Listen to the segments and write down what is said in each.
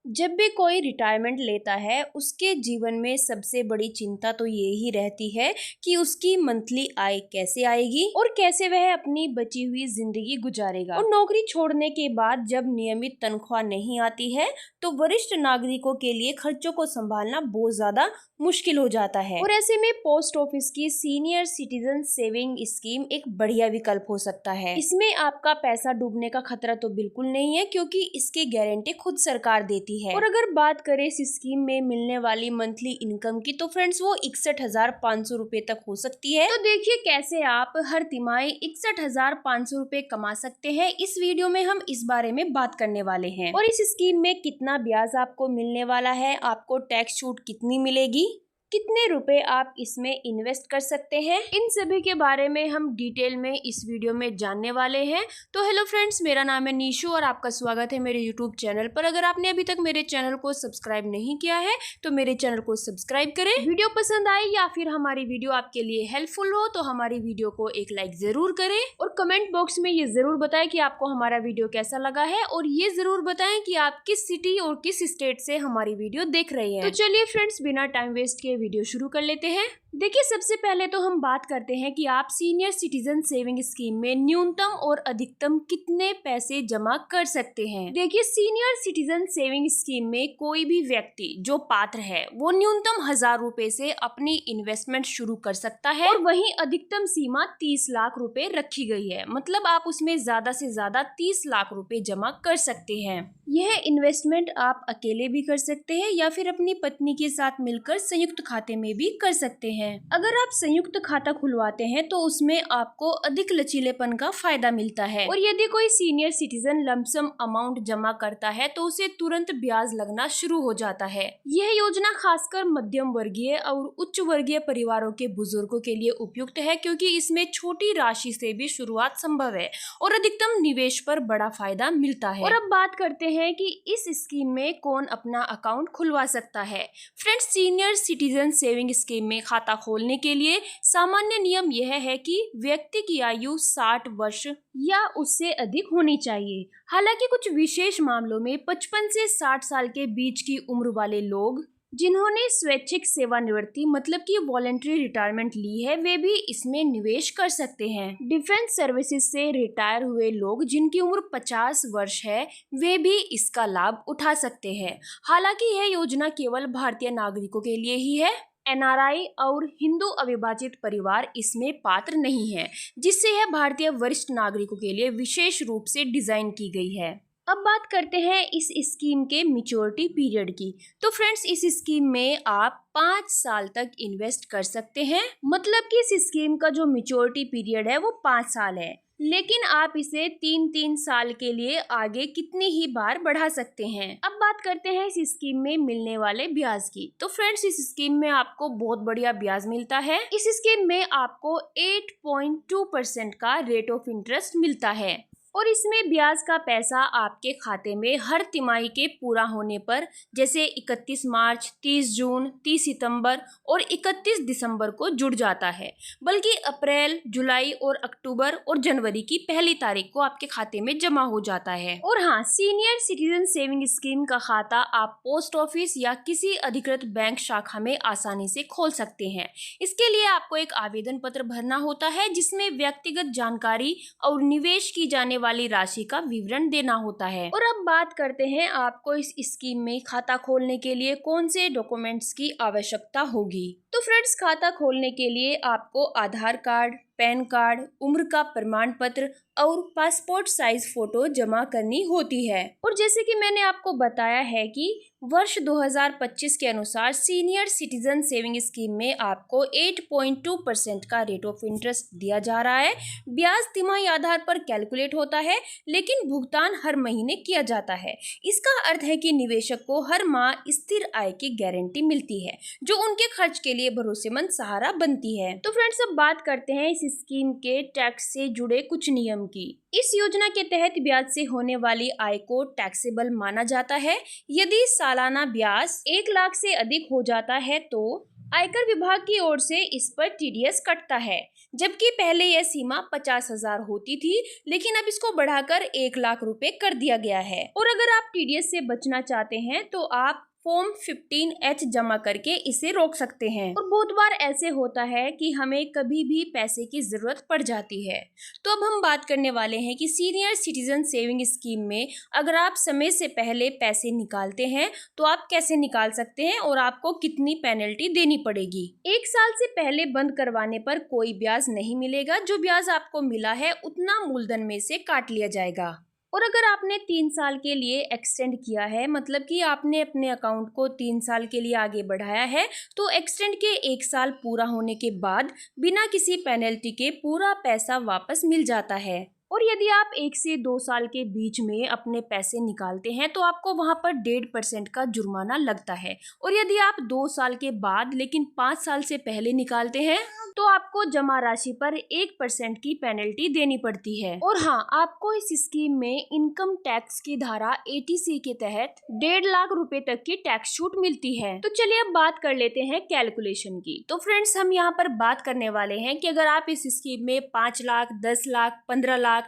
जब भी कोई रिटायरमेंट लेता है उसके जीवन में सबसे बड़ी चिंता तो ये ही रहती है कि उसकी मंथली आय कैसे आएगी और कैसे वह अपनी बची हुई जिंदगी गुजारेगा। और नौकरी छोड़ने के बाद जब नियमित तनख्वाह नहीं आती है तो वरिष्ठ नागरिकों के लिए खर्चों को संभालना बहुत ज्यादा मुश्किल हो जाता है। और ऐसे में पोस्ट ऑफिस की सीनियर सिटीजन सेविंग स्कीम एक बढ़िया विकल्प हो सकता है। इसमें आपका पैसा डूबने का खतरा तो बिल्कुल नहीं है क्योंकि इसकी गारंटी खुद सरकार देती है। और अगर बात करें इस स्कीम में मिलने वाली मंथली इनकम की तो फ्रेंड्स वो 61,500 रुपए तक हो सकती है। तो देखिए कैसे आप हर तिमाही 61,500 रुपए कमा सकते हैं। इस वीडियो में हम इस बारे में बात करने वाले हैं। और इस स्कीम में कितना ब्याज आपको मिलने वाला है, आपको टैक्स छूट कितनी मिलेगी, कितने रुपए आप इसमें इन्वेस्ट कर सकते हैं, इन सभी के बारे में हम डिटेल में इस वीडियो में जानने वाले हैं। तो हेलो फ्रेंड्स, मेरा नाम है नीशू और आपका स्वागत है मेरे यूट्यूब चैनल पर। अगर आपने अभी तक मेरे चैनल को सब्सक्राइब नहीं किया है तो मेरे चैनल को सब्सक्राइब करें। वीडियो पसंद आए या फिर हमारी वीडियो आपके लिए हेल्पफुल हो तो हमारी वीडियो को एक लाइक जरूर करें और कमेंट बॉक्स में ये जरूर बताएं कि आपको हमारा वीडियो कैसा लगा है और ये जरूर बताएं कि आप किस सिटी और किस स्टेट से हमारी वीडियो देख रहे हैं। तो चलिए फ्रेंड्स, बिना टाइम वेस्ट किए वीडियो शुरू कर लेते हैं। देखिए सबसे पहले तो हम बात करते हैं कि आप सीनियर सिटीजन सेविंग स्कीम में न्यूनतम और अधिकतम कितने पैसे जमा कर सकते हैं। देखिए सीनियर सिटीजन सेविंग स्कीम में कोई भी व्यक्ति जो पात्र है वो न्यूनतम 1,000 रुपए से अपनी इन्वेस्टमेंट शुरू कर सकता है और वहीं अधिकतम सीमा 30 लाख रुपए रखी गई है। मतलब आप उसमें ज्यादा से ज्यादा 30 लाख रुपए जमा कर सकते हैं। यह इन्वेस्टमेंट आप अकेले भी कर सकते हैं या फिर अपनी पत्नी के साथ मिलकर संयुक्त खाते में भी कर सकते हैं। अगर आप संयुक्त खाता खुलवाते हैं तो उसमें आपको अधिक लचीलेपन का फायदा मिलता है। और यदि कोई सीनियर सिटीजन लमसम अमाउंट जमा करता है तो उसे तुरंत ब्याज लगना शुरू हो जाता है। यह योजना खासकर मध्यम वर्गीय और उच्च वर्गीय परिवारों के बुजुर्गों के लिए उपयुक्त है क्योंकि इसमें छोटी राशि से भी शुरुआत संभव है और अधिकतम निवेश पर बड़ा फायदा मिलता है। और अब बात करते हैं कि इस स्कीम में कौन अपना अकाउंट खुलवा सकता है। Friends, senior citizen saving scheme में खाता खोलने के लिए सामान्य नियम यह है कि व्यक्ति की आयु 60 वर्ष या उससे अधिक होनी चाहिए। हालांकि कुछ विशेष मामलों में 55 से 60 साल के बीच की उम्र वाले लोग जिन्होंने स्वैच्छिक सेवानिवृत्ति मतलब कि वॉलंटरी रिटायरमेंट ली है वे भी इसमें निवेश कर सकते हैं। डिफेंस सर्विसेज से रिटायर हुए लोग जिनकी उम्र 50 वर्ष है वे भी इसका लाभ उठा सकते हैं। हालांकि यह योजना केवल भारतीय नागरिकों के लिए ही है। एनआरआई और हिंदू अविभाजित परिवार इसमें पात्र नहीं है, जिससे यह भारतीय वरिष्ठ नागरिकों के लिए विशेष रूप से डिजाइन की गई है। अब बात करते हैं इस स्कीम के मैच्योरिटी पीरियड की। तो फ्रेंड्स, इस स्कीम में आप 5 साल तक इन्वेस्ट कर सकते हैं। मतलब कि इस स्कीम का जो मैच्योरिटी पीरियड है वो 5 साल है, लेकिन आप इसे 3-3 साल के लिए आगे कितनी ही बार बढ़ा सकते हैं। अब बात करते हैं इस स्कीम में मिलने वाले ब्याज की। तो फ्रेंड्स, इस स्कीम में आपको बहुत बढ़िया ब्याज मिलता है। इस स्कीम में आपको 8.2% का रेट ऑफ इंटरेस्ट मिलता है और इसमें ब्याज का पैसा आपके खाते में हर तिमाही के पूरा होने पर जैसे 31 मार्च, 30 जून, 30 सितंबर और 31 दिसंबर को जुड़ जाता है, बल्कि अप्रैल, जुलाई और अक्टूबर और जनवरी की पहली तारीख को आपके खाते में जमा हो जाता है। और हाँ, सीनियर सिटीजन सेविंग स्कीम का खाता आप पोस्ट ऑफिस या किसी अधिकृत बैंक शाखा में आसानी से खोल सकते हैं। इसके लिए आपको एक आवेदन पत्र भरना होता है जिसमें व्यक्तिगत जानकारी और निवेश की जाने वाली राशि का विवरण देना होता है। और अब बात करते हैं आपको इस स्कीम में खाता खोलने के लिए कौन से डॉक्यूमेंट्स की आवश्यकता होगी। तो फ्रेंड्स, खाता खोलने के लिए आपको आधार कार्ड, पैन कार्ड, उम्र का प्रमाण पत्र और पासपोर्ट साइज फोटो जमा करनी होती है। और जैसे कि मैंने आपको बताया है कि वर्ष 2025 के अनुसार सीनियर सिटीजन सेविंग स्कीम में आपको 8.2% का रेट ऑफ इंटरेस्ट दिया जा रहा है। ब्याज तिमाही आधार पर कैलकुलेट होता है, लेकिन भुगतान हर महीने किया जाता है। इसका अर्थ है कि निवेशक को हर माह स्थिर आय की गारंटी मिलती है जो उनके खर्च के लिए भरोसेमंद सहारा बनती है। तो फ्रेंड्स, अब बात करते हैं इस स्कीम के टैक्स से जुड़े कुछ नियम की। इस योजना के तहत ब्याज से होने वाली आय को टैक्सेबल माना जाता है। यदि सालाना ब्याज 1 लाख से अधिक हो जाता है तो आयकर विभाग की ओर से इस पर टीडीएस कटता है। जबकि पहले यह सीमा 50,000 होती थी, लेकिन अब इसको बढ़ाकर 1,00,000 रुपए कर दिया गया है। और अगर आप टीडीएस से बचना चाहते हैं तो आप फॉर्म 15H जमा करके इसे रोक सकते हैं। और बहुत बार ऐसे होता है कि हमें कभी भी पैसे की जरूरत पड़ जाती है। तो अब हम बात करने वाले हैं कि सीनियर सिटीजन सेविंग स्कीम में अगर आप समय से पहले पैसे निकालते हैं तो आप कैसे निकाल सकते हैं और आपको कितनी पेनल्टी देनी पड़ेगी। 1 साल से पहले बंद करवाने पर कोई ब्याज नहीं मिलेगा। जो ब्याज आपको मिला है उतना मूलधन में से काट लिया जाएगा। और अगर आपने 3 साल के लिए एक्सटेंड किया है, मतलब कि आपने अपने अकाउंट को 3 साल के लिए आगे बढ़ाया है, तो एक्सटेंड के 1 साल पूरा होने के बाद बिना किसी पेनल्टी के पूरा पैसा वापस मिल जाता है। और यदि आप 1 से 2 साल के बीच में अपने पैसे निकालते हैं तो आपको वहां पर 1.5% का जुर्माना लगता है। और यदि आप 2 साल के बाद लेकिन 5 साल से पहले निकालते हैं तो आपको जमा राशि पर 1% की पेनल्टी देनी पड़ती है। और हाँ, आपको इस स्कीम में इनकम टैक्स की धारा 80C के तहत 1.5 लाख रुपए तक की टैक्स छूट मिलती है। तो चलिए अब बात कर लेते हैं कैलकुलेशन की। तो फ्रेंड्स, हम यहाँ पर बात करने वाले हैं कि अगर आप इस स्कीम में 5 लाख, 10 लाख, 15 लाख,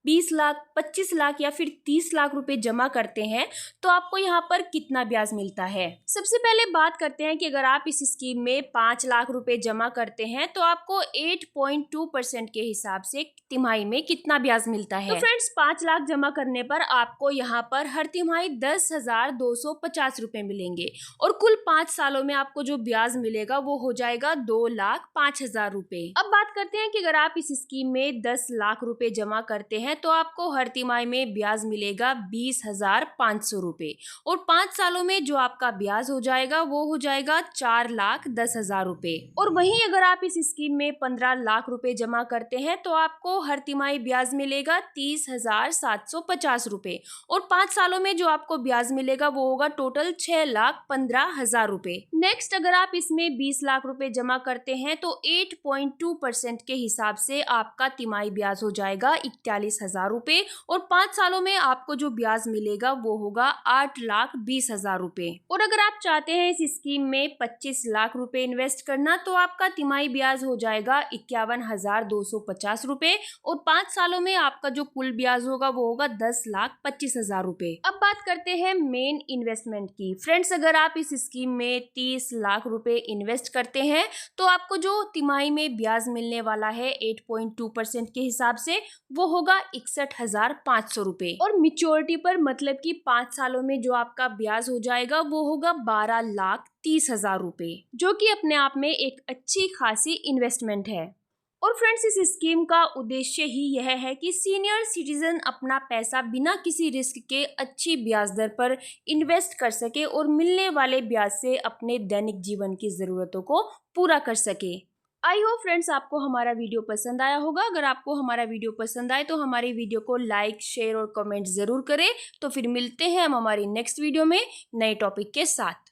20 लाख, 25 लाख या फिर 30 लाख रुपए जमा करते हैं तो आपको यहाँ पर कितना ब्याज मिलता है। सबसे पहले बात करते हैं कि अगर आप इस स्कीम में 5 लाख रुपए जमा करते हैं तो आपको 8.2% के हिसाब से तिमाही में कितना ब्याज मिलता है। तो फ्रेंड्स, 5 लाख जमा करने पर आपको यहाँ पर हर तिमाही 10,250 रुपए मिलेंगे और कुल 5 सालों में आपको जो ब्याज मिलेगा वो हो जाएगा 2,05,000 रुपए। अब बात करते हैं कि अगर आप इस स्कीम में 10 लाख रुपए जमा करते हैं तो आपको हर तिमाही में ब्याज मिलेगा 20,500 रुपए और 5 सालों में जो आपका ब्याज हो जाएगा वो हो जाएगा 4,10,000 रुपए। और वहीं अगर आप इस स्कीम में 15 लाख रुपए जमा करते हैं तो आपको हर तिमाही ब्याज मिलेगा 30,750 रुपए और 5 सालों में जो आपको ब्याज मिलेगा वो होगा टोटल 6,15,000 रुपए। नेक्स्ट, अगर आप इसमें 20 लाख रुपए जमा करते हैं तो 8.2% के हिसाब से आपका तिमाही ब्याज हो जाएगा 41,000 रुपए और 5 सालों में आपको जो ब्याज मिलेगा वो होगा 8,20,000 रुपए। और अगर आप चाहते हैं इस स्कीम में 25 लाख रुपए इन्वेस्ट करना तो आपका तिमाही ब्याज हो जाएगा 51,250 रुपए और 5 सालों में आपका जो कुल ब्याज होगा वो होगा 10,25,000 रुपए। अब बात करते हैं मेन इन्वेस्टमेंट की। फ्रेंड्स, अगर आप इस स्कीम में 30 लाख रुपए इन्वेस्ट करते हैं तो आपको जो तिमाही में ब्याज मिलने वाला है 8.2% के हिसाब से वो होगा 61,500 रुपए और मिच्योरिटी पर मतलब कि 5 सालों में जो आपका ब्याज हो जाएगा वो होगा 12,30,000 रुपए, जो कि अपने आप में एक अच्छी खासी इन्वेस्टमेंट है। और फ्रेंड्स, इस स्कीम का उद्देश्य ही यह है कि सीनियर सिटीजन अपना पैसा बिना किसी रिस्क के अच्छी ब्याज दर पर इन्वेस्ट कर सके और मिलने वाले ब्याज से अपने दैनिक जीवन की जरूरतों को पूरा कर सके। आई होप फ्रेंड्स आपको हमारा वीडियो पसंद आया होगा। अगर आपको हमारा वीडियो पसंद आए तो हमारी वीडियो को लाइक, शेयर और कमेंट जरूर करें। तो फिर मिलते हैं हम हमारी नेक्स्ट वीडियो में नए टॉपिक के साथ।